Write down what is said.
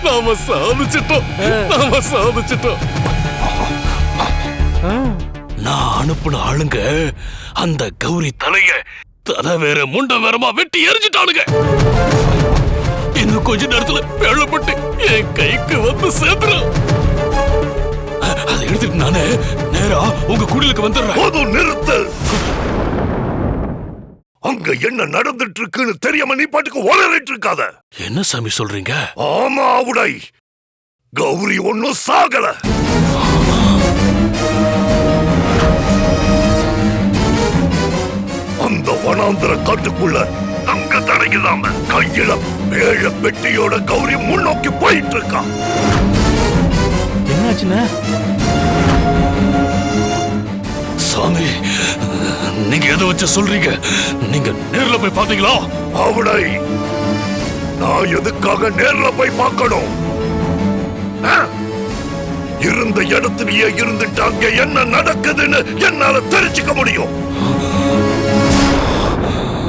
நாம சாதிச்சிட்டோம். நான் அனுப்புன ஆளுங்க அந்த கௌரி தலைய தலை வேற முண்ட வேறமா வெட்டி எரிஞ்சிட்டானுங்க. இன்னும் கொஞ்ச நேரத்துல வேலைப்பட்டு என் கைக்கு வந்து சேர்ந்துடும். அதை எடுத்துட்டு நானே நேரா உங்க குடிலுக்கு வந்துடுறேன். நிறுத்து. அங்க என்ன நடந்துட்டு இருக்குன்னு தெரியாம நீ பாட்டுக்கு உளறிட்டு இருக்காத. என்ன சாமி சொல்றீங்க? ஆமா உடை, கௌரி ஒன்னும் சாகல. அந்த வனாந்திர காட்டுக்குள்ள அங்க தடையில்லாம கையில வேழ பெட்டியோட கௌரி முன்னோக்கி போயிட்டு இருக்கான். என்னாச்சுன்னா? சாமி, நீங்க எதை வச்சு சொல்றீங்க? நீங்க நேர்ல போய் பாத்தீங்களா? அவனை நான் எதுக்காக நேர்ல போய் பார்க்கணும்? இருந்த இடத்துலயே இருந்துட்டு அங்க என்ன நடக்குதுன்னு என்னால தெரிஞ்சுக்க முடியும்.